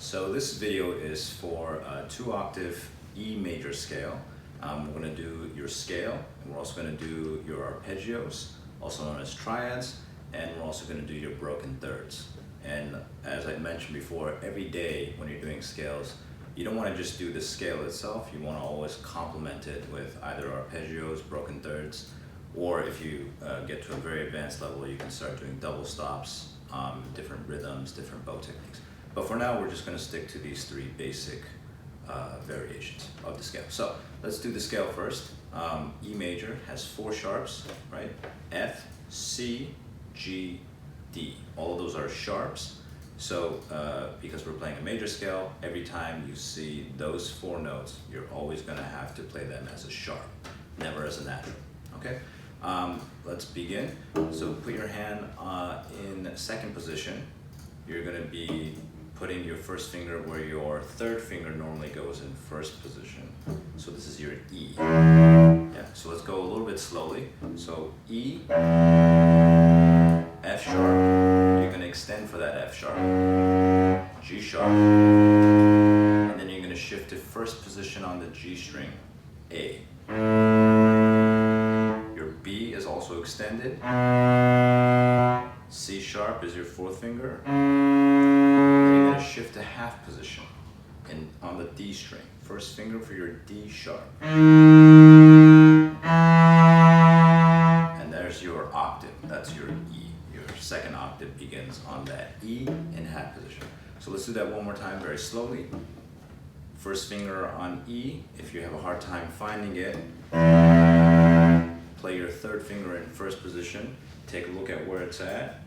So this video is for a 2-octave E major scale. We're going to do your scale, and we're also going to do your arpeggios, also known as triads, and we're also going to do your broken thirds. And as I mentioned before, every day when you're doing scales, you don't want to just do the scale itself, you want to always complement it with either arpeggios, broken thirds, or if you get to a very advanced level, you can start doing double stops, different rhythms, different bow techniques. But for now, we're just going to stick to these three basic variations of the scale. So let's do the scale first. E major has 4 sharps, right? F, C, G, D. All of those are sharps. So because we're playing a major scale, every time you see those 4 notes, you're always going to have to play them as a sharp, never as a natural. Okay? Let's begin. So put your hand in second position. You're going to be putting your first finger where your third finger normally goes in first position. So this is your E. Yeah, so let's go a little bit slowly. So E, F sharp, you're going to extend for that F sharp, G sharp, and then you're going to shift to first position on the G string, A. Your B is also extended, C sharp is your 4th finger, shift to half position on the D string. First finger for your D sharp. And there's your octave. That's your E. Your second octave begins on that E in half position. So let's do that one more time very slowly. First finger on E. If you have a hard time finding it, play your third finger in first position. Take a look at where it's at.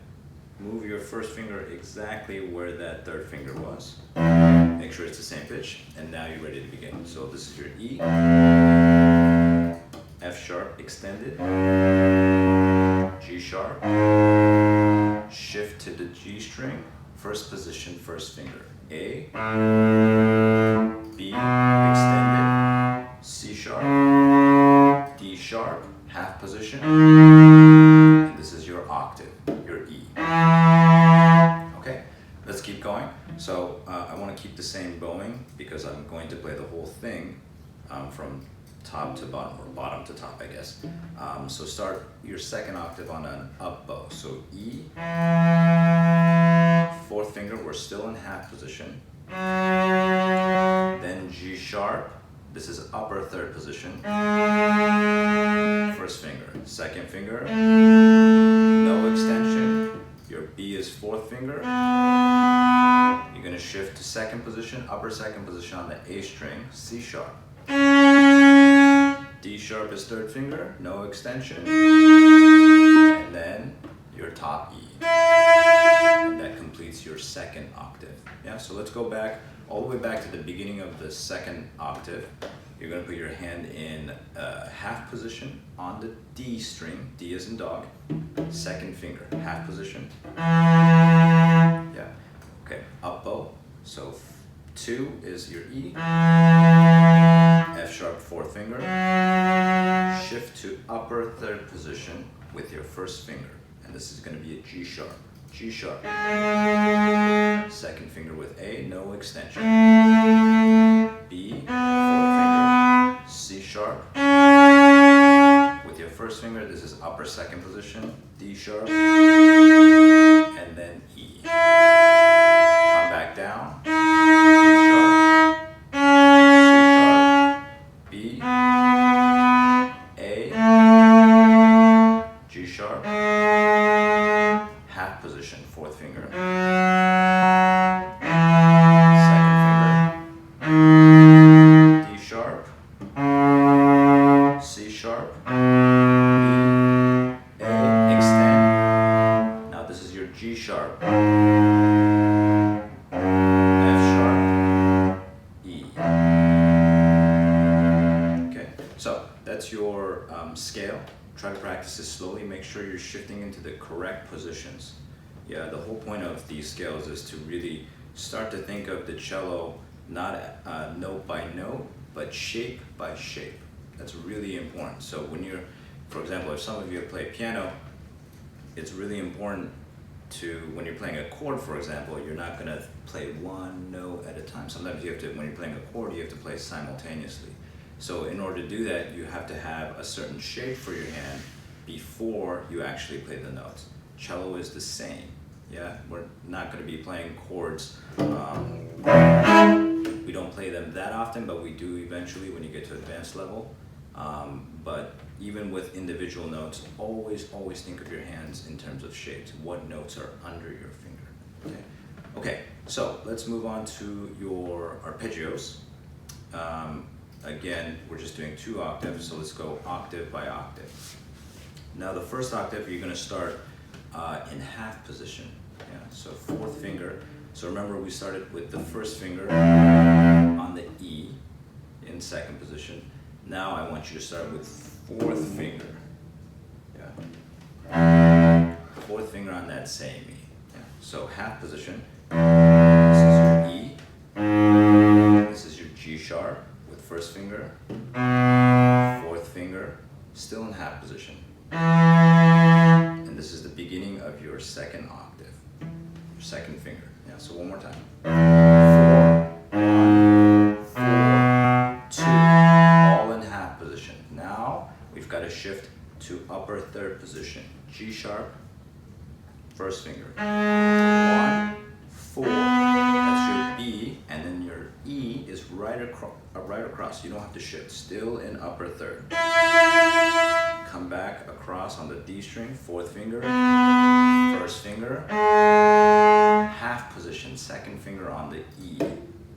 Move your first finger exactly where that third finger was. Make sure it's the same pitch, and now you're ready to begin. So this is your E, F sharp extended, G sharp, shift to the G string, first position, first finger, A, B extended, C sharp, D sharp, half position, and this is your octave, your E. Okay, let's keep going. So I want to keep the same bowing because I'm going to play the whole thing from top to bottom, or bottom to top, I guess. So start your second octave on an up bow. So E, 4th finger, we're still in half position. Then G sharp, this is upper third position. First finger, second finger, no extension. Your B is 4th finger. You're going to shift to second position, upper second position on the A string, C sharp. D sharp is 3rd finger, no extension. And then your top E. And that completes your second octave. Yeah, so let's go back, all the way back to the beginning of the second octave. You're going to put your hand in half position on the D string, D as in dog, second finger, half position. Yeah, okay, up bow. So 2 is your E, F sharp 4th finger, shift to upper third position with your first finger, and this is going to be a G sharp, G sharp, second finger with A, no extension, B, 4th finger, C sharp, with your first finger, this is upper second position, D sharp, and then E. Come back down, G sharp, C sharp, B, A, G sharp, half position, 4th finger, second finger, D sharp, C sharp, B, A, extend. Now this is your G sharp, F sharp, E. Okay, so that's your scale. Try to practice this slowly. Make sure you're shifting into the correct positions. Yeah, the whole point of these scales is to really start to think of the cello not note by note, but shape by shape. That's really important. So when you're, for example, if some of you play piano, it's really important when you're playing a chord, for example, you're not going to play one note at a time. Sometimes you have to, when you're playing a chord, you have to play simultaneously. So in order to do that, you have to have a certain shape for your hand before you actually play the notes. Cello is the same. Yeah, we're not going to be playing chords. We don't play them that often, but we do eventually when you get to advanced level. But even with individual notes, always think of your hands in terms of shapes. What notes are under your finger? Okay, so let's move on to your arpeggios. Again, we're just doing 2 octaves, so let's go octave by octave. Now the first octave, you're going to start in half position. Yeah, so 4th finger. So remember, we started with the 1st finger on the E in 2nd position. Now I want you to start with 4th finger. Yeah. 4th finger on that same E. Yeah. So half position. This is your E. This is your G sharp with 1st finger. 4th finger, still in half position. And this is the beginning of your 2nd octave, your 2nd finger. Yeah, so one more time. 4, 1, 4, 2, all in half position. Now we've got to shift to upper 3rd position. G sharp, 1st finger. 1, 4, that's your B, and then your E is right across. You don't have to shift, still in upper 3rd. Come back across on the D string, 4th finger, 1st finger, half position, 2nd finger on the E,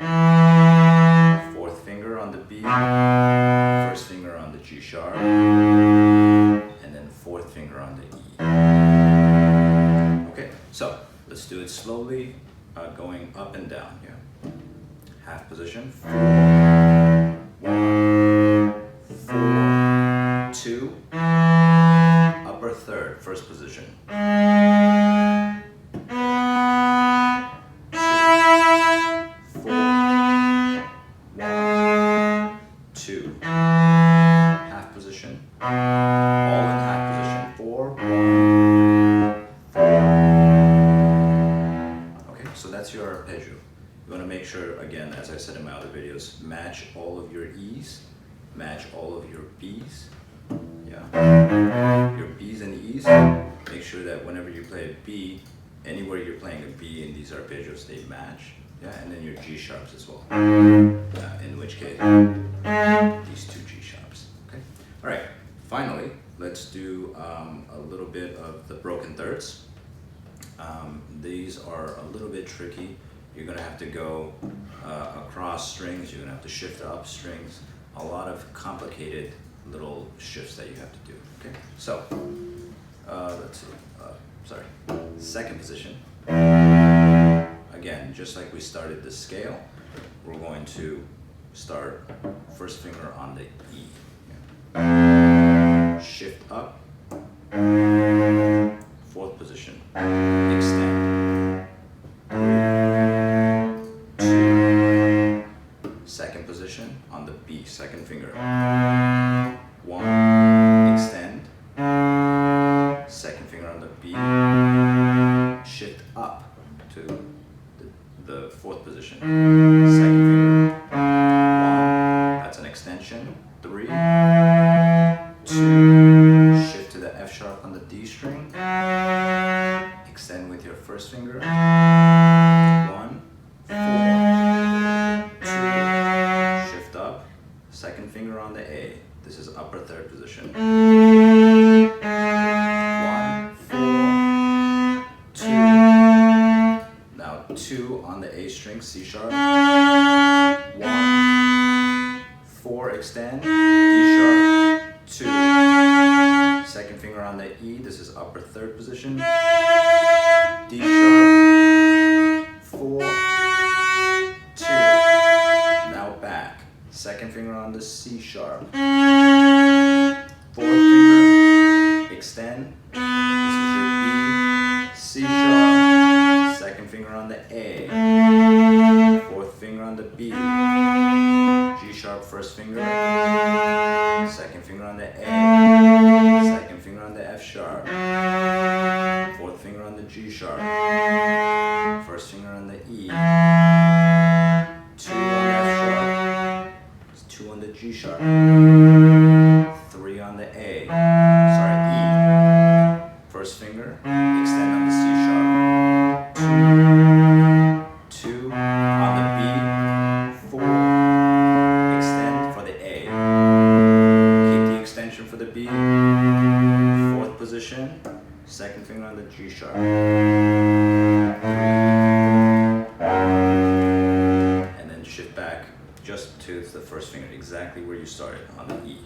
4th finger on the B, 1st finger on the G sharp, and then 4th finger on the E. Okay, so let's do it slowly, going up and down. Yeah, half position, 4, 1, 4, 2, upper 3rd, 1st position. 2, 4, 1, 2, half position, all in half position, 4, 1, 4. Okay, so that's your arpeggio. You want to make sure, again, as I said in my other videos, match all of your E's, match all of your B's. Yeah, your B's and E's, make sure that whenever you play a B, anywhere you're playing a B in these arpeggios, they match. Yeah, and then your G sharps as well. In which case, these 2 G sharps. Okay. All right. Finally, let's do a little bit of the broken thirds. These are a little bit tricky. You're going to have to go across strings. You're going to have to shift up strings. A lot of complicated little shifts that you have to do. Okay, so let's see. 2nd position. Again, just like we started the scale, we're going to start 1st finger on the E. Yeah. Shift up. 4th position. Extend. 3, 2. 2nd position on the B, 2nd finger. 1, extend, 2nd finger on the B, shift up to the 4th position, 2nd finger, 1, that's an extension, 3, 2, shift to the F sharp on the D string, extend with your 1st finger, 1, 4, 2, shift up, 2nd finger on the A. This is upper 3rd position. 1, 4, 2. Now 2 on the A string, C sharp. 1, 4, extend, D sharp, 2. 2nd finger on the E, this is upper 3rd position. D sharp, 4, 2. Now back. 2nd finger on the C sharp. 4th finger, extend. This is your B, C sharp. 2nd finger on the A. 4th finger on the B. G sharp, 1st finger. 2nd finger on the A. 2nd finger on the F sharp. 4th finger on the G sharp, first finger on the E, 2 on the F sharp, 2 on the G sharp, 3 on the A, sorry, E, first finger, extend on the C sharp, 2 on the B, 4, extend for the A, keep the extension for the B, 4th position, second finger on the G sharp, 3, and then shift back just to the first finger, exactly where you started on the E.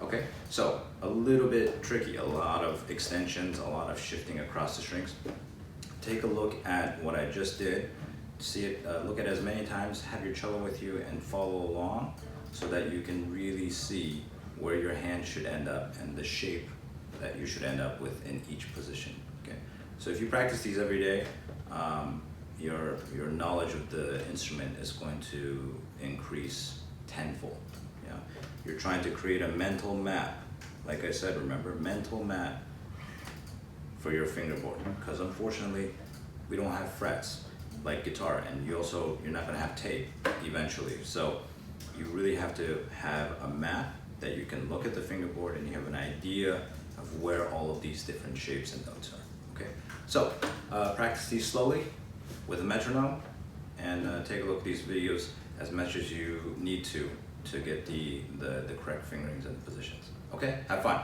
Okay, so a little bit tricky, a lot of extensions, a lot of shifting across the strings. Take a look at what I just did, see it, look at it as many times, have your cello with you and follow along so that you can really see where your hand should end up and the shape that you should end up with in each position. Okay, so if you practice these every day, your knowledge of the instrument is going to increase tenfold. Yeah, you're trying to create a mental map. Like I said, remember, mental map for your fingerboard, because unfortunately we don't have frets like guitar, and you're not going to have tape eventually. So you really have to have a map that you can look at the fingerboard and you have an idea of where all of these different shapes and notes are. Okay, so practice these slowly with a metronome, and take a look at these videos as much as you need to get the correct fingerings and positions. Okay, have fun.